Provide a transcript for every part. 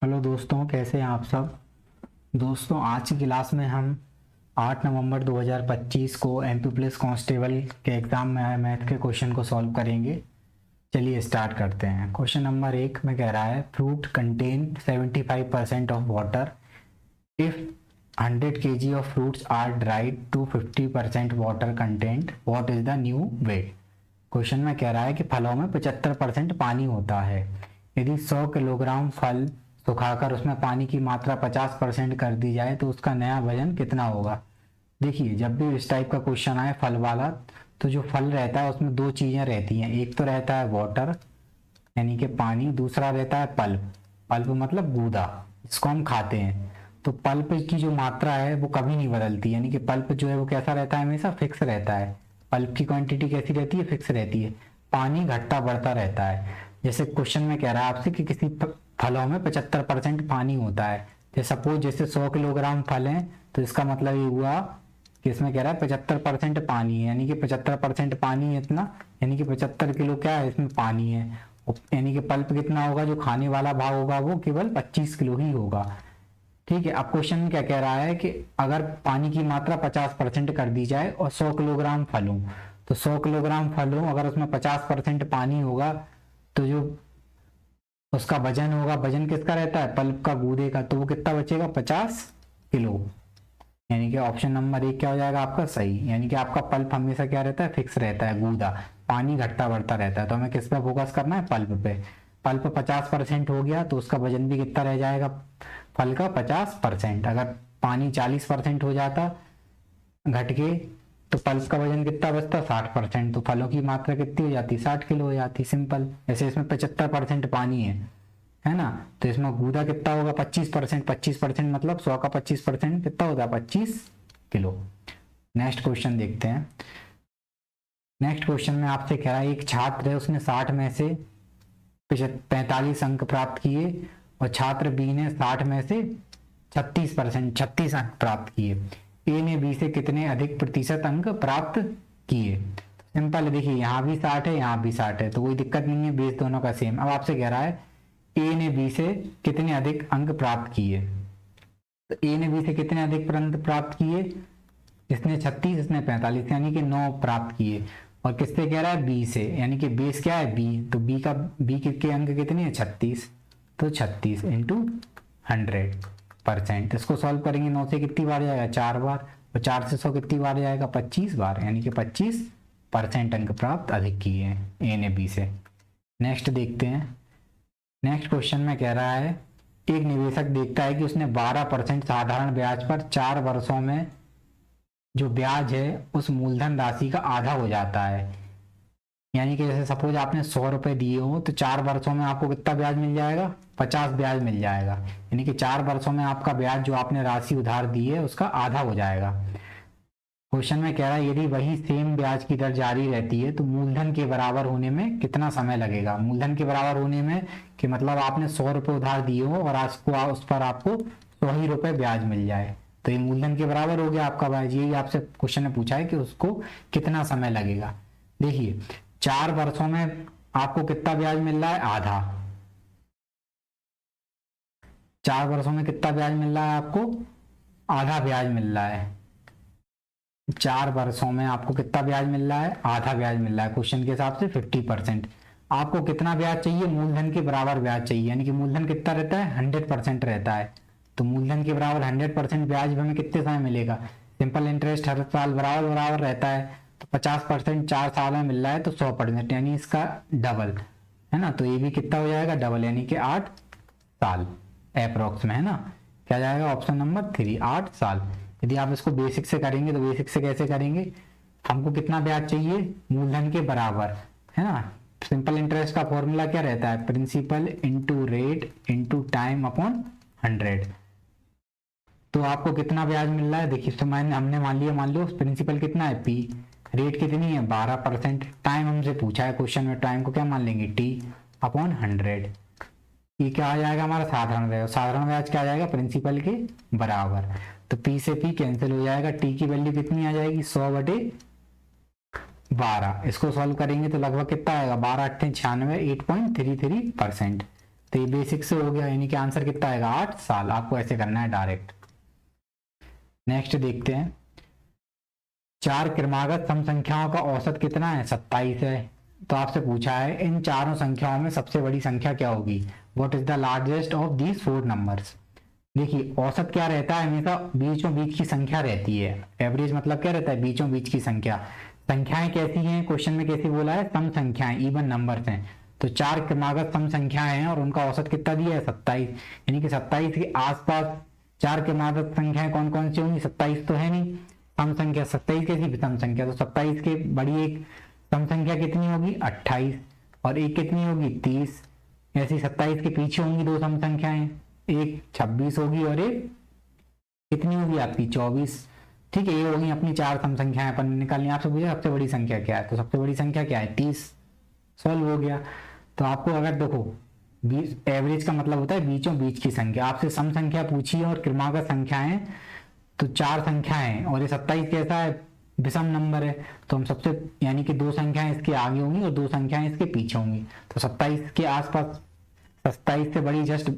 Hello दोस्तों, कैसे हैं आप सब। दोस्तों, आज की क्लास में हम 8 नवंबर 2025 को एमपी पुलिस कांस्टेबल के एग्ज़ाम में आए मैथ के क्वेश्चन को सॉल्व करेंगे। चलिए स्टार्ट करते हैं। क्वेश्चन नंबर 1 में कह रहा है fruit contain 75% of water if 100 kg of fruits are dried to 50% water content, what is the new weight. Question में कह रहा है कि फलों में 75% पानी होता है। यदि 100 किलोग्राम फल सुखाकर उसमें पानी की मात्रा 50% कर दी जाए तो उसका नया वजन कितना होगा। देखिए, जब भी इस टाइप का क्वेश्चन आए फल वाला, तो जो फल रहता है उसमें दो चीज़ें रहती हैं। एक तो रहता है वाटर यानी कि पानी, दूसरा रहता है पल्प। पल्प मतलब गूदा, जिसको हम खाते हैं। तो पल्प की जो मात्रा है वो कभी नहीं बदलती, यानी कि पल्प जो है वो कैसा रहता है, हमेशा फिक्स रहता है। पल्प की क्वांटिटी कैसी रहती है, फिक्स रहती है। पानी घटता बढ़ता रहता है। जैसे क्वेश्चन में कह रहा है आपसे कि किसी फलों में 75% पानी होता है। जैसे सपोज जैसे 100 किलोग्राम फल हैं, तो इसका मतलब ये हुआ कि इसमें कह रहा है 75% पानी है, यानी कि 75% पानी है इतना, यानी कि 75 किलो क्या है, इसमें पानी है। यानी कि पल्प कितना होगा, जो खाने वाला भाग होगा वो केवल 25 किलो ही होगा। ठीक है। अब क्वेश्चन में क्या कह रहा है कि अगर पानी की मात्रा 50% कर दी जाए और 100 किलोग्राम फल हो, तो 100 किलोग्राम फल हो अगर उसमें 50% पानी होगा, तो जो उसका वजन होगा, वजन किसका रहता है, पल्प का, गूदे का, तो वो कितना बचेगा, 50 किलो। यानी कि ऑप्शन नंबर 1 क्या हो जाएगा आपका सही। यानी कि आपका पल्प हमेशा क्या रहता है, फिक्स रहता है, गूदा। पानी घटता बढ़ता रहता है, तो हमें किस पे फोकस करना है, पल्प पे। पल्प 50% हो गया तो उसका वजन भी कितना रह जाएगा, फल का 50%। अगर पानी 40% हो जाता घट के, तो पल्प का वजन कितना बचता, 60%। तो फलों की मात्रा कितनी हो जाती, 60 किलो हो जाती, सिंपल। जैसे इसमें 75% पानी है ना, तो इसमें गूदा कितना होगा, 25%। 25% मतलब 100 का 25% कितना होता है, 25 किलो। नेक्स्ट क्वेश्चन देखते हैं। नेक्स्ट क्वेश्चन में आपसे कह रहा है एक छात्र है, उसने 60 में से 45 अंक प्राप्त किए, और छात्र बी ने 60 में से 36 अंक प्राप्त किए। ए ने बी से कितने अधिक प्रतिशत अंक प्राप्त किए। सिंपल है, देखिए यहाँ भी 60 है, यहाँ भी 60 है, तो कोई दिक्कत नहीं है, बेस दोनों का सेम। अब आपसे कह रहा है ए ने बी से कितने अधिक अंक प्राप्त किए। तो ए ने बी से कितने अधिक अंक प्राप्त किए, इसने 36, इसने 45, यानी कि 9 प्राप्त किए। और किससे कह रहा है, बी से, यानी कि बेस क्या है, बी। तो बी के अंक कितने हैं, 36। तो 36 इंटू 100%। इसको सॉल्व करेंगे, 9 से कितनी बार जाएगा, 4 बार। और 4 से 100 कितनी बार जाएगा, 25 बार, यानी कि 25% अंक प्राप्त अधिक किए हैं ए ने बी से। नेक्स्ट देखते हैं। नेक्स्ट क्वेश्चन में कह रहा है एक निवेशक देखता है कि उसने 12% साधारण ब्याज पर 4 वर्षों में जो ब्याज है उस मूलधन राशि का आधा हो जाता है। यानी कि जैसे सपोज आपने 100 रुपए दिए हो, तो 4 वर्षों में आपको कितना ब्याज मिल जाएगा, 50 ब्याज मिल जाएगा। यानी कि 4 वर्षों में आपका ब्याज जो आपने राशि उधार दी है उसका आधा हो जाएगा। क्वेश्चन में कह रहा है यदि वही सेम ब्याज की दर जारी रहती है तो मूलधन के बराबर होने में कितना समय लगेगा। मूलधन के बराबर होने में कि मतलब आपने 100 रुपए उधार दिए हो और आपको उस पर आपको 100 ही रुपए ब्याज मिल जाए, तो ये मूलधन के बराबर हो गया आपका ब्याज। यही आपसे क्वेश्चन ने पूछा है कि उसको कितना समय लगेगा। देखिए, 4 वर्षों में आपको कितना ब्याज मिल रहा है, आधा। 4 वर्षों में कितना ब्याज मिल रहा है आपको, आधा ब्याज मिल रहा है। 4 वर्षों में आपको कितना ब्याज मिल रहा है, आधा ब्याज मिल रहा है। क्वेश्चन के हिसाब से 50%। आपको कितना ब्याज चाहिए, मूलधन के बराबर ब्याज चाहिए, यानी कि मूलधन कितना रहता है, 100% रहता है। तो मूलधन के बराबर 100% ब्याज हमें कितने समय मिलेगा। सिंपल इंटरेस्ट हर साल बराबर बराबर रहता है, तो 50% 4 साल में मिल रहा है, तो 100%, यानी इसका डबल है ना। तो ये भी कितना हो जाएगा, डबल, यानी कि 8 साल अप्रोक्स में, है ना। क्या जाएगा, ऑप्शन नंबर 3, 8 साल। यदि आप इसको बेसिक से करेंगे तो बेसिक से कैसे करेंगे, हमको कितना ब्याज चाहिए, मूलधन के बराबर, है ना। सिंपल इंटरेस्ट का फॉर्मूला क्या रहता है, principal into rate into time upon 100। तो आपको कितना ब्याज मिल रहा है, देखिए तो हमने मान लो प्रिंसिपल कितना है, पी। रेट कितनी है, 12%। टाइम हमसे पूछा है क्वेश्चन में, टाइम को क्या मान लेंगे, टी अपॉन 100। ये क्या आ जाएगा हमारा, साधारण ब्याज। साधारण ब्याज क्या आ जाएगा, प्रिंसिपल के बराबर। तो पी से पी कैंसिल हो जाएगा, टी की वैल्यू कितनी आ जाएगी, 100/12। इसको सॉल्व करेंगे तो लगभग कितना आएगा, 12 8 96, 8.33%। तो ये बेसिक से हो गया, यानी कि आंसर कितना आएगा 8 साल। आपको ऐसे करना है डायरेक्ट। नेक्स्ट देखते हैं, चार क्रमागत सम संख्याओं का औसत कितना है 27 है। तो आपसे पूछा है इन चारों संख्याओं में सबसे बड़ी संख्या क्या होगी, what is the largest of these four numbers. देखिए औसत क्या रहता है, हमेशा बीचों बीच की संख्या रहती है। एवरेज मतलब क्या रहता है, बीचों बीच की संख्या। संख्याएं कैसी हैं, क्वेश्चन में कैसी बोला है, सम संख्याएं, इवन नंबर्स हैं। तो चार क्रमागत सम संख्याएं हैं और उनका औसत कितना दिया है 27, यानी कि 27 के आसपास चार क्रमागत संख्याएं कौन कौन सी होंगी, 27 तो है नहीं। सम संख्या 27 कैसी सम संख्या, तो 27 के बड़ी एक सम संख्या कितनी होगी 28, और एक कितनी होगी 30। ऐसी 27 के पीछे होंगी दो सम संख्याएं, एक 26 होगी और एक कितनी होगी आपकी 24। ठीक है, ये होगी अपनी चार सम संख्याएं अपन निकालनी। आपसे पूछा सबसे बड़ी संख्या क्या है, तो सबसे बड़ी संख्या क्या है 30। सॉल्व हो गया। तो आपको अगर देखो एवरेज का मतलब होता है बीचों बीच की संख्या। आपसे सम संख्या पूछी और क्रमागत संख्याएं, तो चार संख्याएं और ये 27 कैसा है, विषम नंबर है। तो हम सबसे यानी कि दो संख्याएं इसके आगे होंगी और दो संख्याएं इसके पीछे होंगी। तो 27 के आसपास, 27 से बड़ी जस्ट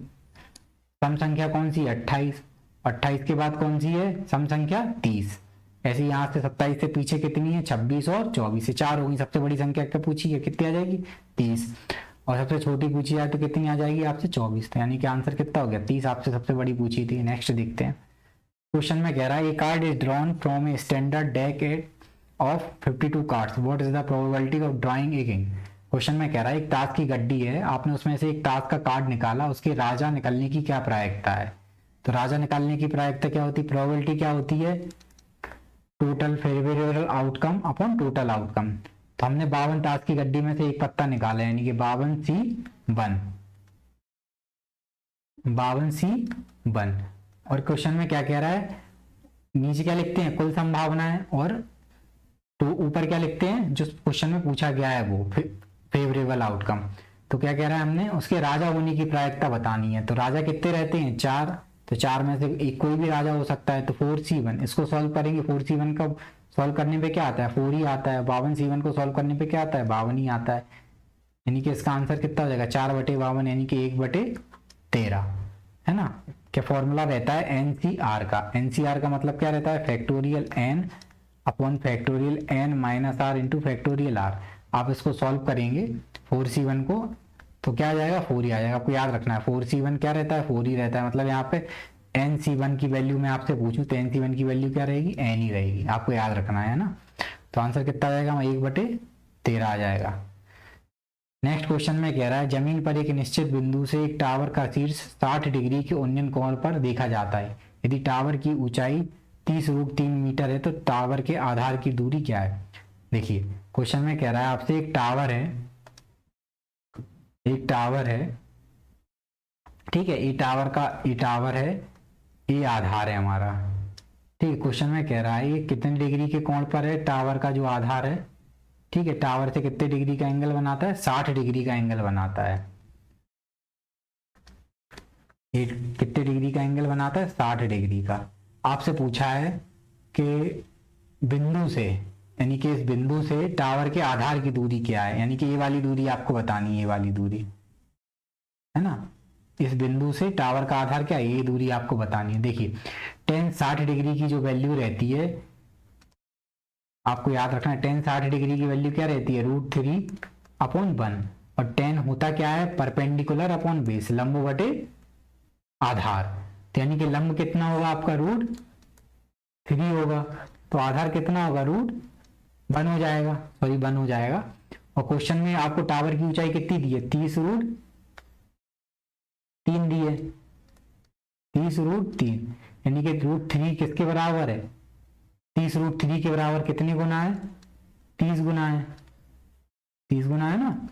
सम संख्या कौन सी है 28, 28 के बाद कौन सी है सम संख्या 30। ऐसे यहाँ से 27 से पीछे कितनी है 26 और 24 से चार होगी। सबसे बड़ी संख्या क्या पूछी है, कितनी आ जाएगी 30, और सबसे छोटी पूछी जाए तो कितनी आ जाएगी आपसे 24। तो यानी कि आंसर कितना हो गया 30, आपसे सबसे बड़ी पूछी थी। नेक्स्ट देखते हैं, क्वेश्चन में कह रहा है a card is drawn from a standard deck of 52 cards, what is the probability of drawing a king. Question में कह रहा है एक ताश की गड्डी है, आपने उसमें से एक ताश का कार्ड निकाला, उसके राजा निकलने की क्या प्रायिकता है। तो राजा निकालने की प्रायिकता क्या होती है, प्रोबेबिलिटी क्या होती है, total favourable outcome upon total outcome. तो हमने 52 ताश की गड्डी में से एक पत्ता निकाला, यानी कि 52C1, 52C1। और क्वेश्चन में क्या कह रहा है, नीचे क्या लिखते हैं कुल संभावनाएं, और तो ऊपर क्या लिखते हैं जो क्वेश्चन में पूछा गया है वो फेवरेबल आउटकम। तो क्या कह रहा है, हमने उसके राजा होने की प्रायिकता बतानी है। तो राजा कितने रहते हैं 4, तो 4 में से एक कोई भी राजा हो सकता है। तो 4C1 इसको सॉल्व करेंगे, 4C1 का सॉल्व करने पे क्या आता है 4 ही आता है। 52C1 को सॉल्व करने पे क्या आता है 52 ही आता है। यानी कि इसका आंसर कितना हो जाएगा 4/52, यानी कि 1/13, है ना। क्या फॉर्मूला रहता है एनसीआर का, एनसीआर का मतलब क्या रहता है factorial n upon factorial n minus r into factorial r. आप इसको सॉल्व करेंगे 4C1 को, तो क्या आ जाएगा 4 ही आ जाएगा। आपको याद रखना है 4C1 क्या रहता है 4 ही रहता है। मतलब यहाँ पे NC1 की वैल्यू मैं आपसे पूछूं तो NC1 की वैल्यू क्या रहेगी n ही रहेगी, आपको याद रखना है ना। तो आंसर कितना आ जाएगा 1/13 आ जाएगा। नेक्स्ट क्वेश्चन में कह रहा है जमीन पर एक निश्चित बिंदु से एक टावर का शीर्ष 60 डिग्री के उन्नयन कोण पर देखा जाता है। यदि टावर की ऊंचाई 30√3 मीटर है तो टावर के आधार की दूरी क्या है। देखिए क्वेश्चन में कह रहा है आपसे एक टावर है, एक टावर है, ठीक है, ये टावर है, ये आधार है हमारा। ठीक है, क्वेश्चन में कह रहा है ये कितने डिग्री के कोण पर है टावर का जो आधार है। ठीक है, टावर से कितने डिग्री का एंगल बनाता है 60 डिग्री का एंगल बनाता है। ये कितने डिग्री का एंगल बनाता है 60 डिग्री का। आपसे पूछा है कि बिंदु से, यानी कि इस बिंदु से टावर के आधार की दूरी क्या है, यानी कि ये वाली दूरी आपको बतानी है, ये वाली दूरी है ना। इस बिंदु से टावर का आधार क्या है, ये दूरी आपको बतानी है। देखिए tan 60 डिग्री की जो वैल्यू रहती है, आपको याद रखना है tan 60 डिग्री की वैल्यू क्या रहती है √3/1, और tan होता क्या है परपेंडिकुलर अपॉन बेस, लंब बटे आधार। तो यानी कि लंब कितना होगा आपका √3 होगा, तो आधार कितना होगा √1 हो जाएगा, सॉरी 1 हो जाएगा। और क्वेश्चन में आपको टावर की ऊंचाई कितनी दी है 30√3 दी है, 30√3, यानी कि √3 किसके बराबर है 30√3 के बराबर कितने गुना है 30 गुना है, 30 गुना है ना।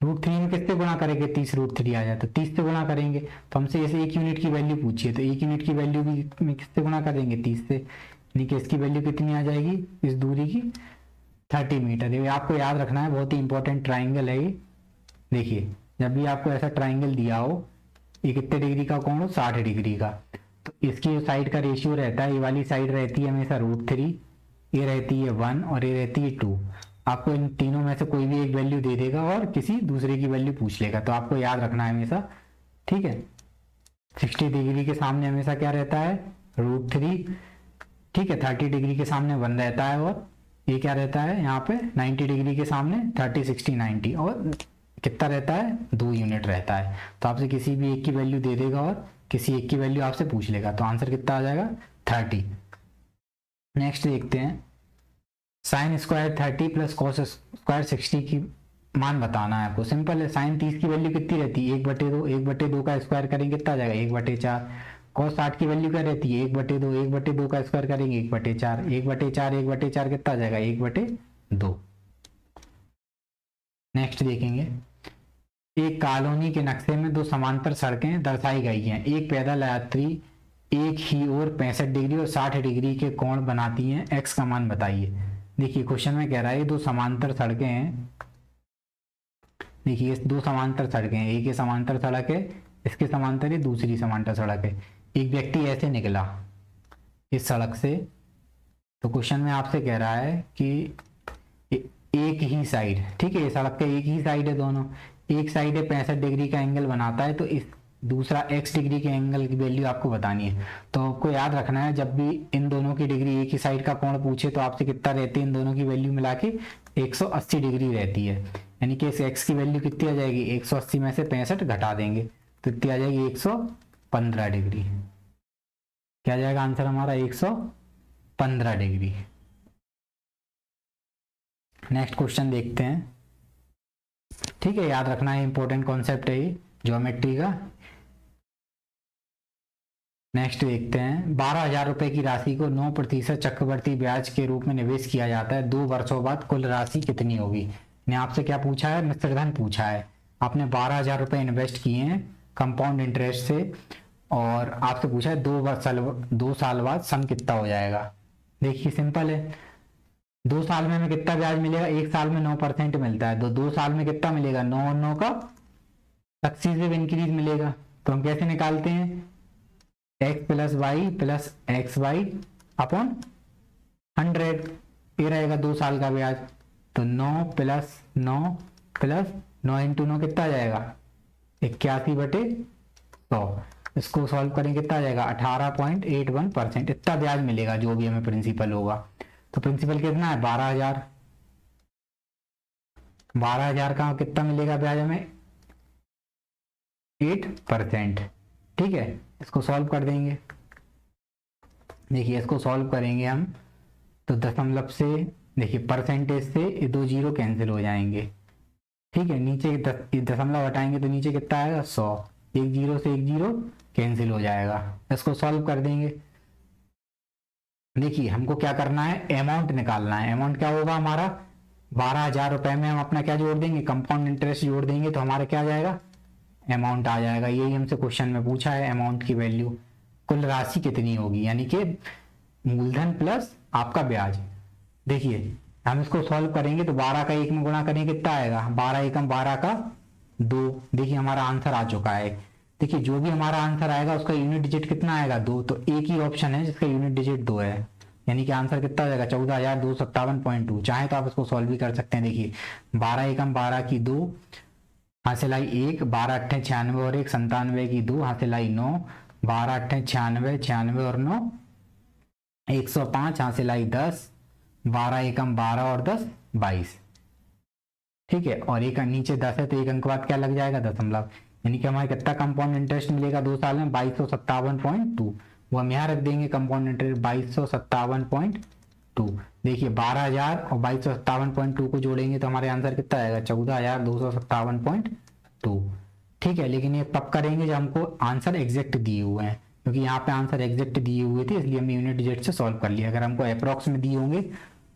√3 में किससे गुणा करेंगे 30√3 आ जाए तो 30 से गुणा करेंगे। तो हमसे ऐसे 1 यूनिट की वैल्यू पूछिए, तो 1 यूनिट की वैल्यू भी में किससे गुणा करेंगे 30 से, यानी कि इसकी वैल्यू कितनी आ जाएगी इस दूरी की 30 मीटर। ये आपको याद रखना है, बहुत ही इंपॉर्टेंट ट्राइंगल है ये। देखिए जब भी आपको ऐसा ट्राइंगल दिया हो, ये कितने डिग्री का कोण हो 60 डिग्री का, तो इसकी जो साइड का रेशियो रहता है, ये वाली साइड रहती है हमेशा √3, ये रहती है 1 और ये रहती है 2। आपको इन तीनों में से कोई भी एक वैल्यू दे देगा और किसी दूसरे की वैल्यू पूछ लेगा, तो आपको याद रखना है हमेशा, ठीक है। 60 डिग्री के सामने हमेशा क्या रहता है, √3, ठीक है। 30 डिग्री के सामने 1 रहता है, और ये क्या रहता है यहाँ पे 90 डिग्री के सामने 30, 60, 90, और कितना रहता है, 2 यूनिट रहता है। तो आपसे किसी भी एक की वैल्यू दे देगा और किसी एक की वैल्यू आपसे पूछ लेगा, तो आंसर कितना आ जाएगा, 30। नेक्स्ट देखते हैं, sine square 30 plus cos square 60 की मान बताना है आपको। सिंपल है, साइन 30 की वैल्यू कितनी रहती है, 1/2, 1/2 का स्क्वायर करेंगे कितना आ जाएगा, 1/4। कॉस 60 की वैल्यू क्या रहती है, 1/2, 1/2 का स्क्वायर करेंगे 1/4, 1/4, 1/4 कितना आ जाएगा, 1/2। नेक्स्ट देखेंगे, एक कॉलोनी के नक्शे में 2 समांतर सड़कें दर्शाई गई हैं। एक पैदल यात्री एक ही ओर 65 डिग्री और 60 डिग्री के कोण बनाती हैं, एक्स का मान बताइए। देखिए क्वेश्चन में कह रहा है 2 समांतर सड़कें हैं, देखिए 2 समांतर सड़कें हैं, एक ये समांतर सड़क है, इसके समांतर ही दूसरी समांतर सड़क है। एक व्यक्ति ऐसे निकला इस सड़क से, तो क्वेश्चन में आपसे कह रहा है कि एक ही साइड, ठीक है, ये सड़क का एक ही साइड है, दोनों एक साइड है 65 डिग्री का एंगल बनाता है, तो इस दूसरा x डिग्री के एंगल की वैल्यू आपको बतानी है। तो आपको याद रखना है, जब भी इन दोनों की डिग्री एक ही साइड का कोण पूछे तो आपसे कितना रहती है, इन दोनों की वैल्यू मिला के 180 डिग्री रहती है। यानी कि इस x की वैल्यू कितनी आ जाएगी, 180 में से 65 घटा देंगे तो कितनी आ जाएगी, 115 डिग्री। क्या आ जाएगा आंसर हमारा, 115 डिग्री। नेक्स्ट क्वेश्चन देखते हैं, ठीक है, याद रखना है, इंपॉर्टेंट कॉन्सेप्ट है ये ज्योमेट्री का। नेक्स्ट देखते हैं, 12,000 रुपए की राशि को 9% चक्रवृद्धि ब्याज के रूप में निवेश किया जाता है, 2 वर्षों बाद कुल राशि कितनी होगी। ने आपसे क्या पूछा है, मिश्र धन पूछा है। आपने 12,000 रुपए इन्वेस्ट किए हैं कंपाउंड इंटरेस्ट से, और आपसे पूछा है 2 साल बाद सम कितना हो जाएगा। देखिए सिंपल है, 2 साल में हमें कितना ब्याज मिलेगा, 1 साल में 9% मिलता है, तो 2 साल में कितना मिलेगा, 9 और 9 का सक्सीसिव इंक्रीज मिलेगा। तो हम कैसे निकालते हैं, x plus y plus x y upon 100, ये रहेगा 2 साल का ब्याज। तो 9 प्लस 9 प्लस 9 इंटू 9 कितना आ जाएगा, 81/100। इसको सॉल्व करेंगे कितना आ जाएगा, 18.81%, इतना ब्याज मिलेगा जो भी हमें प्रिंसिपल होगा। तो प्रिंसिपल कितना है, 12,000, 12,000 का कितना मिलेगा ब्याज हमें, 8%, ठीक है। इसको सॉल्व कर देंगे, देखिए इसको सॉल्व करेंगे हम, तो दशमलव से, देखिए परसेंटेज से ये 2 जीरो कैंसिल हो जाएंगे, ठीक है। नीचे दशमलव हटाएंगे तो नीचे कितना आएगा, 100, 1 जीरो से 1 जीरो कैंसिल हो जाएगा। इसको सॉल्व कर देंगे, देखिए हमको क्या करना है, अमाउंट निकालना है। अमाउंट क्या होगा हमारा, 12,000 रुपए में हम अपना क्या जोड़ देंगे, कंपाउंड इंटरेस्ट जोड़ देंगे, तो हमारा क्या आ जाएगा, अमाउंट आ जाएगा। यही हमसे क्वेश्चन में पूछा है, अमाउंट की वैल्यू, कुल राशि कितनी होगी, यानी कि मूलधन प्लस आपका ब्याज। देखिए हम इसको सॉल्व करेंगे तो 12 का 1 में गुणा करेंगे कितना आएगा, 12 एकम 12 का 2। देखिए हमारा आंसर आ चुका है। देखिए जो भी हमारा आंसर आएगा उसका यूनिट डिजिट कितना आएगा, 2। तो एक ही ऑप्शन है जिसका यूनिट डिजिट 2 है, यानी कि आंसर कितना आ जाएगा, 14,257.2। चाहे तो आप इसको सॉल्व भी कर सकते हैं। देखिए 12 एकम 12 की 2, हासिल आई 1, 12 अट्ठे 96 और 1 97 की 2, हासिल आई 9, 12 अट्ठे 96, 96 और 9 105, हासिल आई 10, 12 एकम 12 और 10 22, ठीक है। और एक नीचे 10 है तो एक अंक बाद क्या लग जाएगा, दशमलव, यानी कि हमारे कितना कंपाउंड इंटरेस्ट मिलेगा 2 साल में, 2257.2। वो हम यहाँ रख देंगे, कंपाउंड इंटरेस्ट 2257.2। देखिए 12,000 और 2257.2 को जोड़ेंगे तो हमारे आंसर कितना आएगा, 14,257.2, ठीक है। लेकिन ये तब करेंगे जब हमको आंसर एग्जैक्ट दिए हुए हैं, क्योंकि यहाँ पे आंसर एग्जैक्ट दिए हुए थे इसलिए हमने यूनिट डिजिट से सॉल्व कर लिया। अगर हमको अप्रॉक्स में दिए होंगे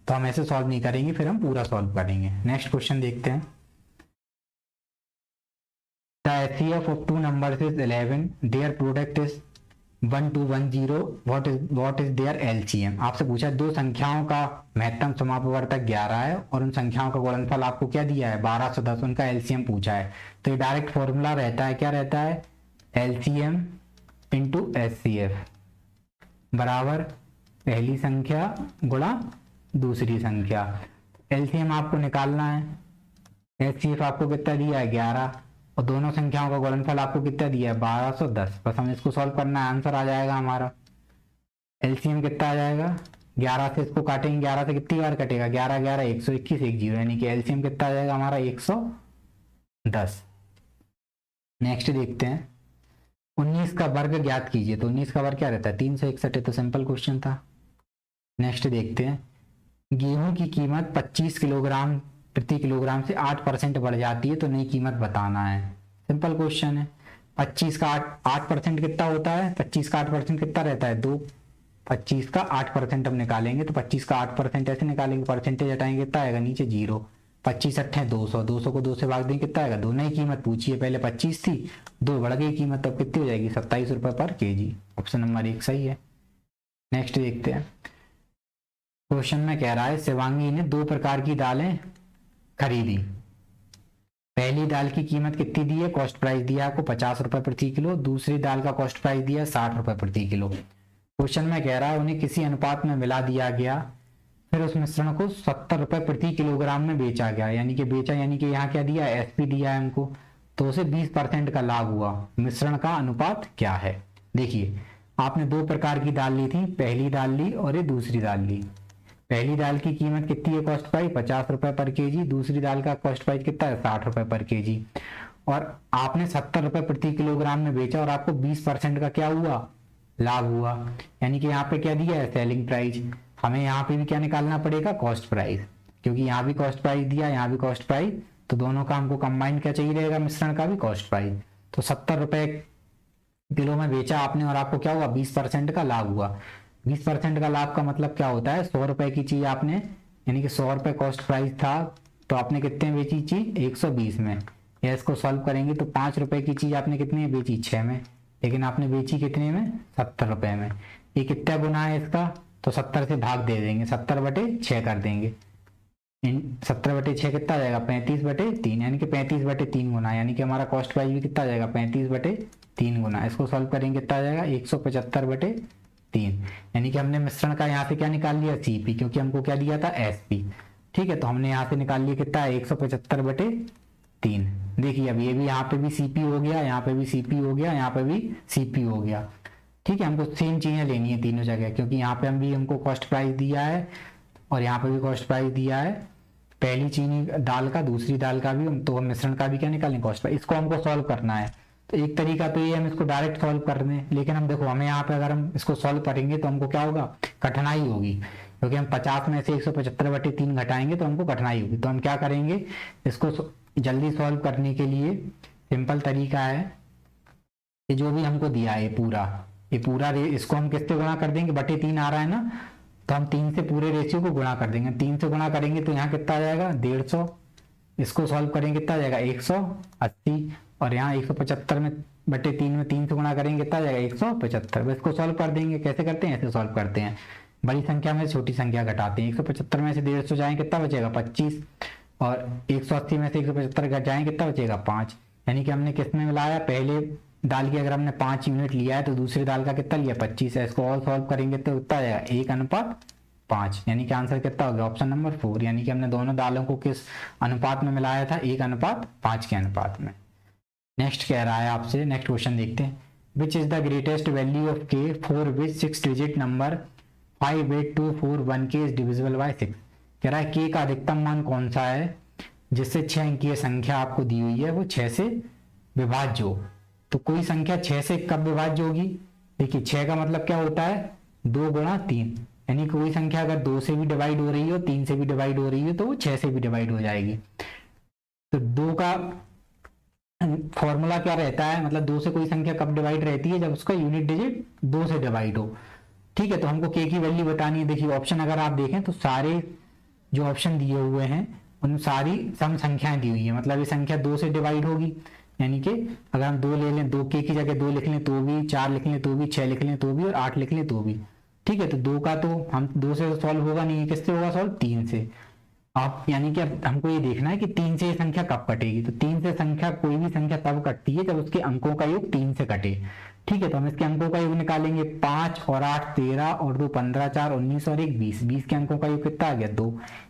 तो हम ऐसे सॉल्व नहीं करेंगे, फिर हम पूरा सॉल्व करेंगे। नेक्स्ट क्वेश्चन देखते हैं, the HCF of 2 numbers is 11, their product is 1210, what is their LCM। आपसे पूछा है 2 संख्याओं का महत्तम समापवर्तक 11 है और उन संख्याओं का गुणनफल आपको क्या दिया है, 1210, उनका LCM पूछा है। तो ये डायरेक्ट फॉर्मूला रहता है, क्या रहता है, LCM इंटू HCF बराबर पहली संख्या गुणा दूसरी संख्या। एलसीएम आपको निकालना है। एचसीएफ आपको कितना दिया है 11, और दोनों संख्याओं का गुणनफल आपको कितना दिया है 1210। बस हमें इसको सॉल्व करना है, आंसर आ जाएगा हमारा। एलसीएम कितना आ जाएगा, 11 से इसको काटेंगे, 11 से कितनी बार कटेगा, 11 11 121 1 0, यानी कि एलसीएम कितना आ जाएगा हमारा 110। नेक्स्ट देखते हैं, 19 का वर्ग ज्ञात कीजिए। तो 19 का वर्ग क्या रहता है 361 है, तो सिंपल क्वेश्चन था। नेक्स्ट देखते हैं, गेहूं की कीमत 25 किलोग्राम प्रति किलोग्राम से 8% बढ़ जाती है, तो नई कीमत बताना है। सिंपल क्वेश्चन है। 25 का 8% कितना होता है, 25 का 8% कितना रहता है 2। 25 का 8% हम निकालेंगे, तो 25 का 8% ऐसे निकालेंगे, परसेंटेज हटाएंगे कितना आएगा नीचे 0। 25 अट्ठे 200, 200 को 2 से भाग देंगे कितना आएगा 2। नई कीमत पूछिए, पहले 25 थी, 2 बढ़ गई कीमत, तब कितनी हो जाएगी 27 रुपये पर केजी। ऑप्शन नंबर 1 सही है। नेक्स्ट देखते हैं, क्वेश्चन में कह रहा है शिवांगी ने 2 प्रकार की दालें खरीदी। पहली दाल की कीमत कितनी दी है, कॉस्ट प्राइस दिया आपको 50 रुपए प्रति किलो। दूसरी दाल का कॉस्ट प्राइस दिया 60 रुपए प्रति किलो। क्वेश्चन में कह रहा है उन्हें किसी अनुपात में मिला दिया गया, फिर उस मिश्रण को 70 रुपए प्रति किलोग्राम में बेचा गया। यानी कि बेचा, यानी कि यहाँ क्या दिया है एसपी दिया है हमको, तो उसे 20% का लाभ हुआ। मिश्रण का अनुपात क्या है। देखिए आपने 2 प्रकार की दाल ली थी, पहली दाल ली और ये दूसरी दाल ली। पहली दाल की कीमत कितनी है कॉस्ट प्राइस 50 रुपए पर केजी, दूसरी दाल का कॉस्ट प्राइस कितना है 60 रुपए पर केजी, और आपने 70 रुपए प्रति किलोग्राम में बेचा और आपको 20% का क्या हुआ लाभ हुआ। यानी कि यहाँ पे क्या दिया है सेलिंग प्राइस। हमें यहाँ पे भी क्या निकालना पड़ेगा कॉस्ट प्राइस, क्योंकि यहाँ भी कॉस्ट प्राइस दिया, यहाँ भी कॉस्ट प्राइस, तो दोनों का हमको कंबाइन क्या चाहिए रहेगा मिश्रण का भी कॉस्ट प्राइस। तो 70 रुपए किलो में बेचा आपने और आपको क्या हुआ 20% का लाभ हुआ। 20% का लाभ का मतलब क्या होता है 100 रुपए की चीज आपने, यानी कि 100 रुपए कॉस्ट प्राइस था, तो आपने कितने में बेची चीज 120 में। या इसको सॉल्व करेंगे तो 5 रुपए की चीज आपने कितने में बेची 6 में, लेकिन आपने बेची कितने में 70 रुपए में। ये कितना गुना है इसका, तो 70 से भाग दे देंगे, 70/6 कर देंगे। 70/6 कितना आ जाएगा 35/3, यानी कि 35/3 गुना, यानी कि हमारा कॉस्ट प्राइस भी कितना आ जाएगा 35/3 गुना। इसको सॉल्व करेंगे कितना आ जाएगा 175/3, यानी कि हमने मिश्रण का यहाँ से क्या निकाल लिया सीपी, क्योंकि हमको क्या दिया था एसपी। ठीक है, तो हमने यहाँ से निकाल लिया कितना है 175/3। देखिए अब ये भी यहाँ पे भी सीपी हो गया, यहाँ पे भी सीपी हो गया, यहाँ पे भी सीपी हो गया। ठीक है, हमको सेम चीजें लेनी है तीनों जगह, क्योंकि यहाँ पे हमको कॉस्ट प्राइस दिया है और यहाँ पे भी कॉस्ट प्राइस दिया है, पहली चीनी दाल का दूसरी दाल का भी, तो हम मिश्रण का भी क्या निकालें कॉस्ट प्राइस। इसको हमको सॉल्व करना है, तो एक तरीका तो ये हम इसको डायरेक्ट सॉल्व कर दें, लेकिन हम देखो हमें यहाँ पे अगर हम इसको सॉल्व करेंगे तो हमको क्या होगा कठिनाई होगी, क्योंकि हम 50 में से 175/3 घटाएंगे तो हमको कठिनाई होगी। तो हम क्या करेंगे, इसको जल्दी सॉल्व करने के लिए सिंपल तरीका है कि जो भी हमको दिया है ये पूरा इसको हम किससे गुणा कर देंगे, बटे 3 आ रहा है ना, तो हम 3 से पूरे रेशियो को गुणा कर देंगे। 3 से गुणा करेंगे तो यहाँ कितना आ जाएगा 150, इसको सॉल्व करेंगे कितना आ जाएगा 180, और यहाँ 175 में बटे 3 में 3 से गुणा करेंगे कितना आ जाएगा 175। इसको सॉल्व कर देंगे, कैसे करते हैं ऐसे सॉल्व करते हैं, बड़ी संख्या में छोटी संख्या घटाते हैं। 175 में से 150 जाए कितना बचेगा 25, और 180 में से 175 घट जाए कितना बचेगा 5। यानी कि हमने किस में मिलाया, पहले दाल की अगर हमने 5 यूनिट लिया है तो दूसरी दाल का कितना लिया 25 है। इसको और सॉल्व करेंगे तो कितना आ जाएगा 1:5, यानी कि आंसर कितना हो गया ऑप्शन नंबर 4। यानी कि हमने दोनों दालों को किस अनुपात में मिलाया था 1:5 के अनुपात में। नेक्स्ट कह रहा है आपसे, नेक्स्ट क्वेश्चन देखते हैं, which is the greatest value of k for which 6 digit number 58241 is divisible by 6। कह रहा है के का अधिकतम मान कौन सा है जिससे 6 अंकीय संख्या आपको दी हुई है वो 6 से विभाज्य हो। तो कोई संख्या 6 से कब विभाज्य होगी, देखिए 6 का मतलब क्या होता है 2 × 3, यानी कोई संख्या अगर 2 से भी डिवाइड हो रही हो 3 से भी डिवाइड हो रही हो तो वो 6 से भी डिवाइड हो जाएगी। तो 2 का फॉर्मूला क्या रहता है, मतलब 2 से कोई संख्या कब डिवाइड रहती है जब उसका यूनिट डिजिट 2 से डिवाइड हो। ठीक है, तो हमको के की वैल्यू बतानी है। देखिए ऑप्शन अगर आप देखें तो सारे जो ऑप्शन दिए हुए हैं उन सारी सम संख्याएं दी हुई है, मतलब ये संख्या 2 से डिवाइड होगी, यानी कि अगर हम 2 ले लें, 2 के की जगह 2 लिख लें तो भी, 4 लिख लें तो भी, 6 लिख लें तो भी, और 8 लिख लें तो भी। ठीक है, तो 2 का तो हम 2 से सॉल्व होगा नहीं, किससे होगा सॉल्व 3 से। आप यानी कि अब हमको ये देखना है कि 3 से ये संख्या कब कटेगी। तो 3 से संख्या, कोई भी संख्या तब कटती है जब उसके अंकों का योग 3 से कटे। ठीक है, तो हम इसके अंकों का योग निकालेंगे। 5 और 8 13 और 2 15, 4 19 और 1 20। 20 के अंकों का योग कितना आ गया 2,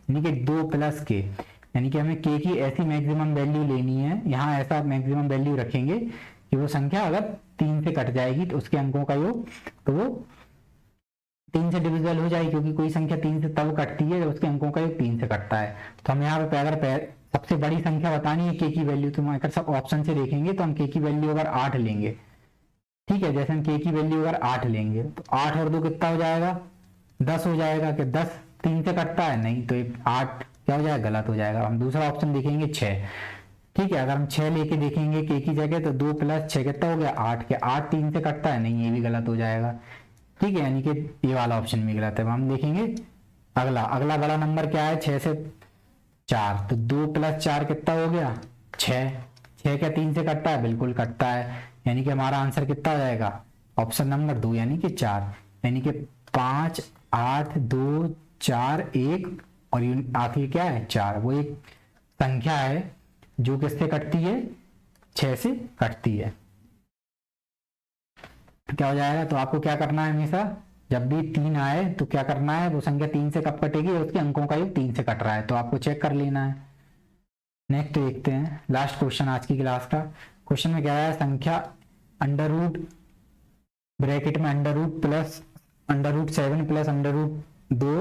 यानी कि 2 प्लस के, यानी कि हमें के की ऐसी मैक्सिमम वैल्यू लेनी है, यहाँ ऐसा मैक्सिमम वैल्यू रखेंगे कि वो संख्या अगर 3 से कट जाएगी तो उसके अंकों का योग, तो वो 3 से डिविजिबल हो जाएगी, क्योंकि कोई संख्या 3 से तब कटती है जब उसके अंकों का योग 3 से कटता है। तो हम यहाँ पे अगर सबसे बड़ी संख्या बतानी है के की वैल्यू, तो हम अगर सब ऑप्शन से देखेंगे तो हम के की वैल्यू अगर 8 लेंगे, ठीक है, जैसे हम के की वैल्यू अगर 8 लेंगे तो 8 और 2 कितना हो जाएगा 10 हो जाएगा। कि 10 3 से कटता है नहीं, तो 8 क्या हो जाएगा, गलत हो जाएगा। हम दूसरा ऑप्शन देखेंगे 6, ठीक है, अगर हम 6 लेके देखेंगे के की जगह तो 2 प्लस 6 कितना हो गया 8, के 8 3 से कटता है नहीं, ये भी गलत हो जाएगा। ठीक है, यानी कि ये वाला ऑप्शन भी गलत है। हम देखेंगे अगला अगला बड़ा नंबर क्या है 6 से 4, तो 2 प्लस 4 कितना हो गया 6, 6 क्या 3 से कटता है, बिल्कुल कटता है, यानी कि हमारा आंसर कितना हो जाएगा ऑप्शन नंबर 2 यानी कि 4, यानी कि 5 8 2 4 1 और आखिर क्या है 4। वो एक संख्या है जो किससे कटती है 6 से कटती है। तो क्या हो जाएगा, तो आपको क्या करना है, हमेशा जब भी 3 आए तो क्या करना है, वो संख्या 3 से कब कटेगी, उसके अंकों का योग 3 से कट रहा है, तो आपको चेक कर लेना है। नेक्स्ट देखते हैं लास्ट क्वेश्चन आज की क्लास का। क्वेश्चन में क्या है, संख्या अंडर रूट ब्रैकेट में under root 7 plus under root 2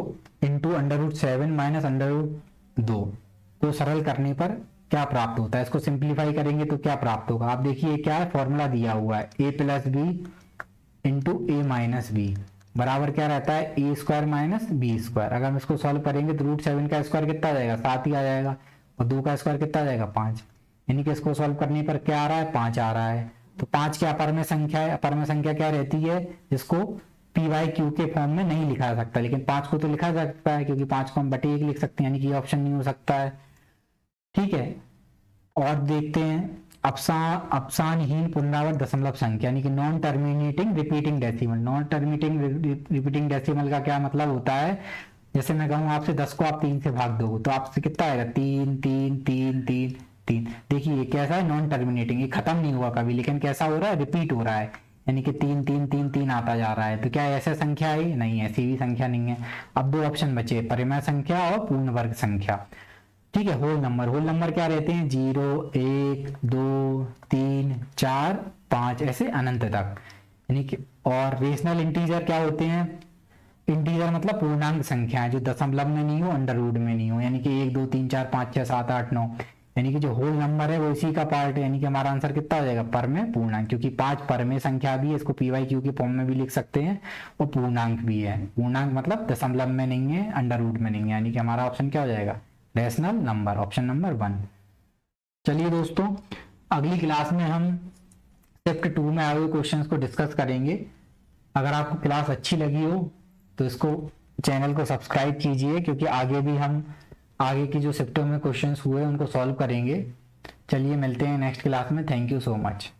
into under root 7 minus under root 2 को सरल करने पर क्या प्राप्त होता है। इसको सिंप्लीफाई करेंगे तो क्या प्राप्त होगा, आप देखिए क्या है, फॉर्मूला दिया हुआ है a plus b into a minus b बराबर क्या रहता है a square minus b square. अगर हम इसको सॉल्व करेंगे तो रूट 7 का स्क्वायर कितना आ जाएगा 7 ही आ जाएगा, और 2 का स्क्वायर कितना आ जाएगा 5, यानी कि इसको सॉल्व करने पर क्या आ रहा है 5 आ रहा है। तो 5 क्या अपर में संख्या है, अपर में संख्या क्या रहती है जिसको पी वाई क्यू के फॉर्म में नहीं लिखा जा सकता, लेकिन 5 को तो लिखा जा सकता है, क्योंकि 5 को हम बटे 1 लिख सकते हैं, यानी कि ऑप्शन नहीं हो सकता है। ठीक है, और देखते हैं अपसानहीन पुनरावृत दशमलव संख्या, यानी कि non terminating repeating decimal. Non terminating repeating decimal का क्या मतलब होता है, जैसे मैं कहूँ आपसे 10 को आप 3 से भाग दो तो आपसे कितना आएगा 3 3 3 3 3। देखिए ये कैसा है नॉन टर्मिनेटिंग, ये खत्म नहीं हुआ कभी, लेकिन कैसा हो रहा है रिपीट हो रहा है, यानी कि 3 3 3 3 आता जा रहा है। तो क्या ऐसा संख्या है, नहीं ऐसी भी संख्या नहीं है। अब 2 ऑप्शन बचे, परिमेय संख्या और पूर्ण वर्ग संख्या। ठीक है, होल नंबर क्या रहते हैं 0 1 2 3 4 5 ऐसे अनंत तक, यानी कि। और रेशनल इंटीजर क्या होते हैं, इंटीजर मतलब पूर्णांक संख्या है जो दशमलव में नहीं हो अंडर रूट में नहीं हो, यानी कि 1 2 3 4 5 6 7 8 9, यानी कि जो होल नंबर है वो इसी का पार्ट है, यानी कि हमारा आंसर कितना हो जाएगा परमेय पूर्णांक, क्योंकि 5 परमेय संख्या भी है, इसको पी वाई क्यू के फॉर्म में भी लिख सकते हैं, और पूर्णांक भी है। पूर्णांक मतलब दशमलव में नहीं है अंडर रूट में नहीं है, यानी कि हमारा ऑप्शन क्या हो जाएगा रैशनल नंबर, ऑप्शन नंबर 1। चलिए दोस्तों, अगली क्लास में हम शिफ्ट 2 में आए हुए क्वेश्चंस को डिस्कस करेंगे। अगर आपको क्लास अच्छी लगी हो तो इसको चैनल को सब्सक्राइब कीजिए, क्योंकि आगे भी हम आगे की जो शिफ्टों में क्वेश्चंस हुए उनको सॉल्व करेंगे। चलिए मिलते हैं नेक्स्ट क्लास में, थैंक यू सो मच।